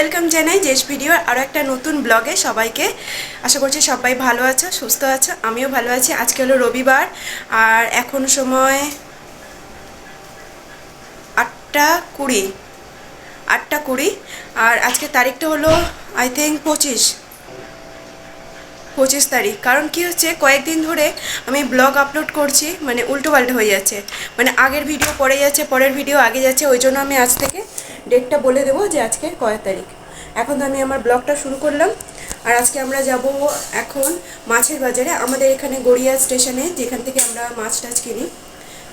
Welcome জানাই JS ভিডিওর আরও একটা নতুন ব্লগে সবাইকে। আশা করছি সবাই ভালো আছো, সুস্থ আছো, আমিও ভালো আছি। আজকে হলো রবিবার আর এখন সময় 8:20 8:20 আর আজকে তারিখটা হলো আই থিঙ্ক 25 তারিখ। কারণ কি হচ্ছে, কয়েকদিন ধরে আমি ব্লগ আপলোড করছি, মানে উল্টোপাল্টা হয়ে যাচ্ছে, মানে আগের ভিডিও পরে যাচ্ছে, পরের ভিডিও আগে যাচ্ছে। ওই জন্য আমি আজ থেকে ডেটটা বলে দেবো যে আজকে কয় তারিখ। এখন তো আমি আমার ব্লগটা শুরু করলাম। আর আজকে আমরা যাব এখন মাছের বাজারে, আমাদের এখানে গড়িয়া স্টেশনে, যেখান থেকে আমরা মাছ টাছ কিনি।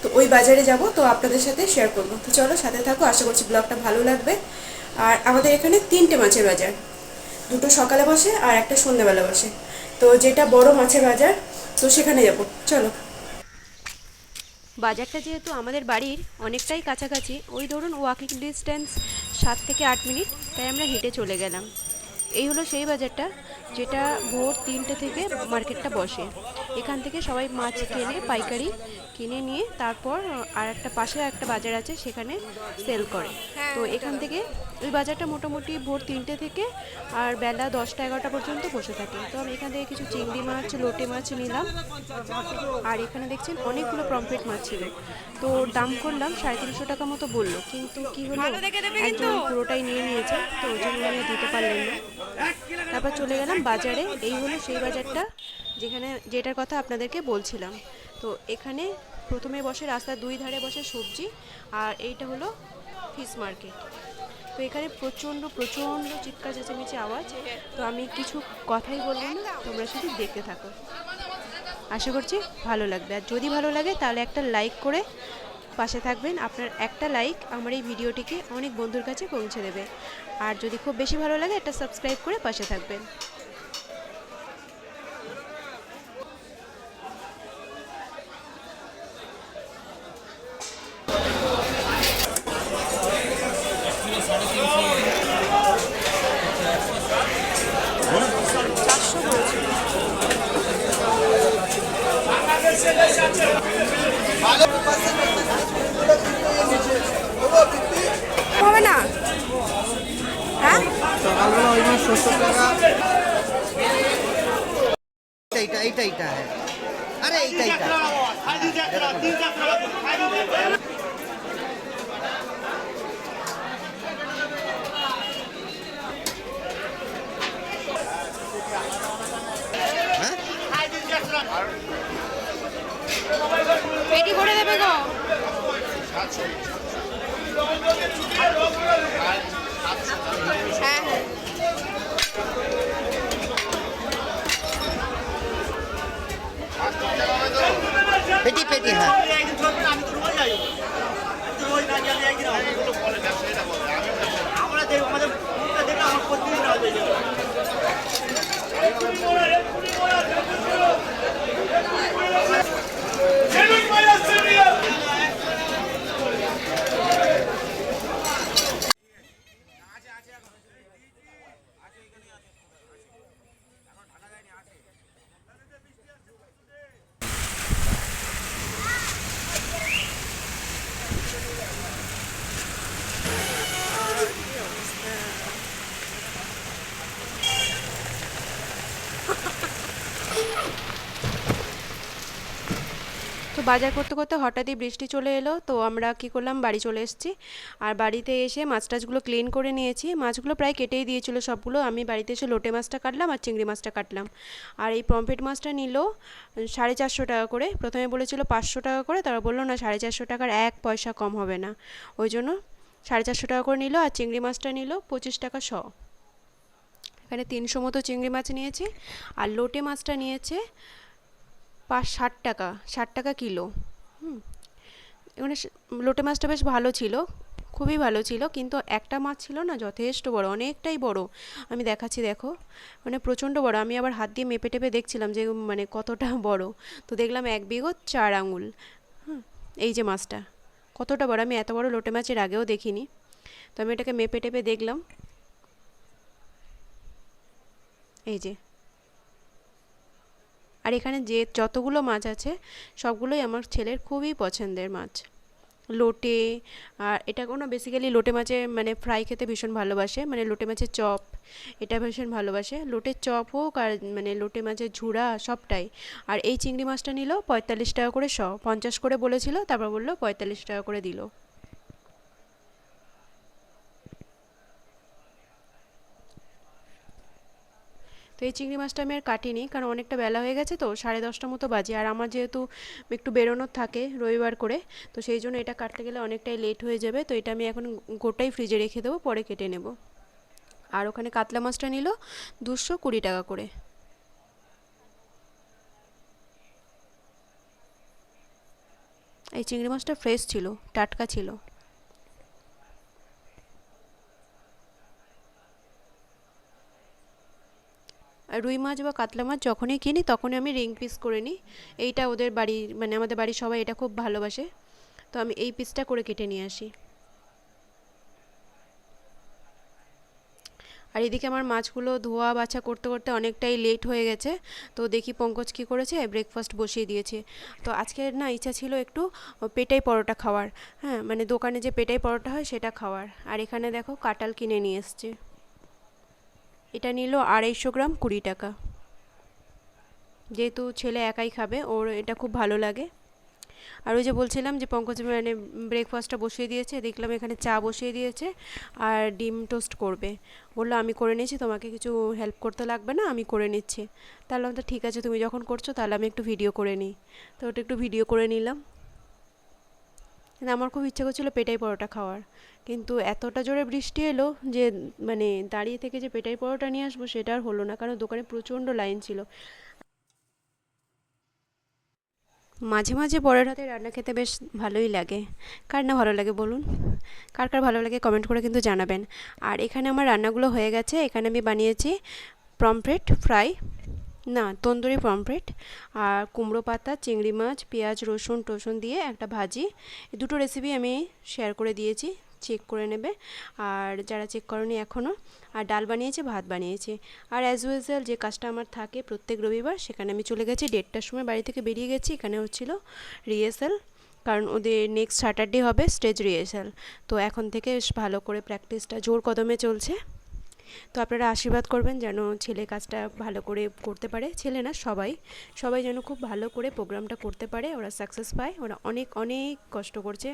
তো ওই বাজারে যাব, তো আপনাদের সাথে শেয়ার করবো। তো চলো সাথে থাকো, আশা করছি ব্লগটা ভালো লাগবে। আর আমাদের এখানে 3টে মাছের বাজার, দুটো সকালে বসে আর একটা সন্ধ্যাবেলা বসে। তো যেটা বড় মাছের বাজার, তো সেখানে যাব, চলো। বাজারটা যেহেতু আমাদের বাড়ির অনেকটাই কাছাকাছি, ওই ধরুন ওয়াকিং ডিস্টেন্স 7 থেকে 8 মিনিট, তাই আমরা হেঁটে চলে গেলাম। এই হলো সেই বাজারটা যেটা ভোর 3টে থেকে মার্কেটটা বসে। এখান থেকে সবাই মাছ কেনে, পাইকারি কিনে নিয়ে তারপর আর একটা পাশে একটা বাজার আছে, সেখানে সেল করে। তো এখান থেকে ওই বাজারটা মোটামুটি ভোর 3টে থেকে আর বেলা 10টা-11টা পর্যন্ত বসে থাকে। তো আমি এখান থেকে কিছু চিংড়ি মাছ, লোটে মাছ নিলাম। আর এখানে দেখছেন অনেকগুলো পমফ্রেট মাছ ছিল। তো দাম করলাম 350 টাকা মতো বললো, কিন্তু কি হলো, একজন পুরোটাই নিয়ে নিয়েছে, তো ওই জন্য আমি দিতে পারলাম না। তারপর চলে গেলাম বাজারে। এই হলো সেই বাজারটা যেটার কথা আপনাদেরকে বলছিলাম। তো এখানে প্রথমে বসে, রাস্তার দুই ধারে বসে সবজি, আর এইটা হলো ফিশ মার্কেট। তো এখানে প্রচণ্ড প্রচণ্ড চিৎকার চেঁচামেচি আওয়াজ। তো আমি কিছু কথাই বলবো না, তোমরা শুধু দেখতে থাকো, আশা করছি ভালো লাগবে। আর যদি ভালো লাগে তাহলে একটা লাইক করে পাশে থাকবেন। আপনার একটা লাইক আমার এই ভিডিওটিকে অনেক বন্ধুর কাছে পৌঁছে দেবে। আর যদি খুব বেশি ভালো লাগে, একটা সাবস্ক্রাইব করে পাশে থাকবেন। হবে না, হ্যাঁ সকালবেলা ওই মাছ 70 টাকা। এইটা है। अरे এইটা পেটি করে দেবে গো। হ্যাঁ হ্যাঁ, পেটি পেটি হ্যাঁ। তো বাজার করতে করতে হঠাৎই বৃষ্টি চলে এলো। তো আমরা কি করলাম, বাড়ি চলে এসেছি। আর বাড়িতে এসে মাছ টাছগুলো ক্লিন করে নিয়েছি। মাছগুলো প্রায় কেটেই দিয়েছিল সবগুলো। আমি বাড়িতে এসে লোটে মাছটা কাটলাম আর চিংড়ি মাছটা কাটলাম। আর এই পমফ্রেট মাছটা নিল 450 টাকা করে। প্রথমে বলেছিল 500 টাকা করে, তারা বললো না, 450 টাকার 1 পয়সা কম হবে না, ওই জন্য 450 টাকা করে নিল। আর চিংড়ি মাছটা নিল 25 টাকা শ। এখানে 300 মতো চিংড়ি মাছ নিয়েছে। আর লোটে মাছটা নিয়েছে 60 টাকা, 60 টাকা কিলো। এখানে লোটে মাছটা বেশ ভালো ছিল, খুবই ভালো ছিল, কিন্তু একটা মাছ ছিল না যথেষ্ট বড়, অনেকটাই বড়। আমি দেখাচ্ছি, দেখো, মানে প্রচণ্ড বড়। আমি আবার হাত দিয়ে মেপে টেপে দেখছিলাম যে মানে কতটা বড়। তো দেখলাম 1 বিঘত 4 আঙুল। এই যে মাছটা কতটা বড়, আমি এত বড় লোটে মাছের আগেও দেখিনি। তো আমি এটাকে মেপে টেপে দেখলাম, এই যে। আর এখানে যে যতগুলো মাছ আছে সবগুলোই আমার ছেলের খুবই পছন্দের মাছ। লোটে, আর এটা কোনো বেসিক্যালি লোটে মাছের মানে ফ্রাই খেতে ভীষণ ভালোবাসে, মানে লোটে মাছের চপ এটা ভীষণ ভালোবাসে, লোটের চপ হোক আর মানে লোটে মাছের ঝুড়া সবটাই। আর এই চিংড়ি মাছটা নিল 45 টাকা করে শ, 50 করে বলেছিল, তারপর বললো 45 টাকা করে দিল। তো এই চিংড়ি মাছটা আমি আর কাটিনি, কারণ অনেকটা বেলা হয়ে গেছে, তো 10:30 মতো বাজে, আর আমার যেহেতু একটু বেরোনোর থাকে রবিবার করে, তো সেই জন্য এটা কাটতে গেলে অনেকটাই লেট হয়ে যাবে, তো এটা আমি এখন গোটাই ফ্রিজে রেখে দেবো, পরে কেটে নেব। আর ওখানে কাতলা মাছটা নিল 220 টাকা করে। এই চিংড়ি মাছটা ফ্রেশ ছিল, টাটকা ছিল। আর রুই মাছ বা কাতলা মাছ যখনই কিনি তখনই আমি রিং পিস করে নিই। এইটা ওদের বাড়ির মানে আমাদের বাড়ির সবাই এটা খুব ভালোবাসে, তো আমি এই পিসটা করে কেটে নিয়ে আসি। আর এদিকে আমার মাছগুলো ধোয়া বাছা করতে করতে অনেকটাই লেট হয়ে গেছে, তো দেখি পঙ্কজ কী করেছে, ব্রেকফাস্ট বসিয়ে দিয়েছে। তো আজকের না ইচ্ছা ছিল একটু পেটাই পরোটা খাওয়ার, হ্যাঁ মানে দোকানে যে পেটাই পরোটা হয় সেটা খাওয়ার। আর এখানে দেখো কাঁঠাল কিনে নিয়ে এসছে, এটা নিল 250 গ্রাম 20 টাকা। যেহেতু ছেলে একাই খাবে, ওর এটা খুব ভালো লাগে। আর ওই যে বলছিলাম যে পঙ্কজ মানে ব্রেকফাস্টটা বসিয়ে দিয়েছে, দেখলাম এখানে চা বসিয়ে দিয়েছে আর ডিম টোস্ট করবে। বললো আমি করে নিয়েছি, তোমাকে কিছু হেল্প করতে লাগবে না, আমি করে নিচ্ছি। তাহলে তো ঠিক আছে, তুমি যখন করছো তাহলে আমি একটু ভিডিও করে নিই। তো ওটা একটু ভিডিও করে নিলাম। কিন্তু আমার খুব ইচ্ছে করছিলো পেটাই পরোটা খাওয়ার, কিন্তু এতটা জোরে বৃষ্টি এলো যে মানে দাঁড়িয়ে থেকে যে পেটাই পরোটা নিয়ে আসবো সেটা আর হলো না, কারণ দোকানে প্রচণ্ড লাইন ছিল। মাঝে মাঝে বরের হাতে রান্না খেতে বেশ ভালোই লাগে, কার না ভালো লাগে বলুন? কার কার ভালো লাগে কমেন্ট করে কিন্তু জানাবেন। আর এখানে আমার রান্নাগুলো হয়ে গেছে, এখানে আমি বানিয়েছি পমফ্রেট ফ্রাই, না তন্দুরি পমফ্রেট, আর কুমড়ো পাতা, চিংড়ি মাছ, পেঁয়াজ রসুন টসুন দিয়ে একটা ভাজি। এই দুটো রেসিপি আমি শেয়ার করে দিয়েছি, চেক করে নেবে আর যারা চেক করনি এখনও। আর ডাল বানিয়েছি, ভাত বানিয়েছি। আর অ্যাজ ইউজুয়াল যে কাজটা আমার থাকে প্রত্যেক রবিবার, সেখানে আমি চলে গেছি 1:30টার সময়, বাড়ি থেকে বেরিয়ে গেছি। এখানে হচ্ছিল রিহার্সাল, কারণ ওদের নেক্সট স্যাটারডে হবে স্টেজ রিহার্সাল, তো এখন থেকে ভালো করে প্র্যাকটিসটা জোর কদমে চলছে। তো আপনারা আশীর্বাদ করবেন যেন ছেলে কাজটা ভালো করে করতে পারে, ছেলে না সবাই, সবাই যেন খুব ভালো করে প্রোগ্রামটা করতে পারে, ওরা সাকসেস পায়। ওরা অনেক অনেক কষ্ট করছে,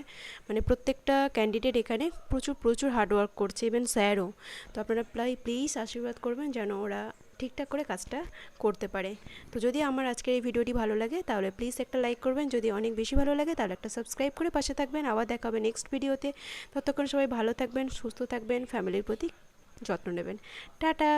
মানে প্রত্যেকটা ক্যান্ডিডেট এখানে প্রচুর প্রচুর হার্ডওয়ার্ক করছে, ইভেন স্যারও। তো আপনারা প্লিজ আশীর্বাদ করবেন যেন ওরা ঠিকঠাক করে কাজটা করতে পারে। তো যদি আমার আজকের এই ভিডিওটি ভালো লাগে তাহলে প্লিজ একটা লাইক করবেন, যদি অনেক বেশি ভালো লাগে তাহলে একটা সাবস্ক্রাইব করে পাশে থাকবেন। আবার দেখা হবে নেক্সট ভিডিওতে, ততক্ষণ সবাই ভালো থাকবেন, সুস্থ থাকবেন, ফ্যামিলির প্রতি যত্ন নেবেন। টাটা।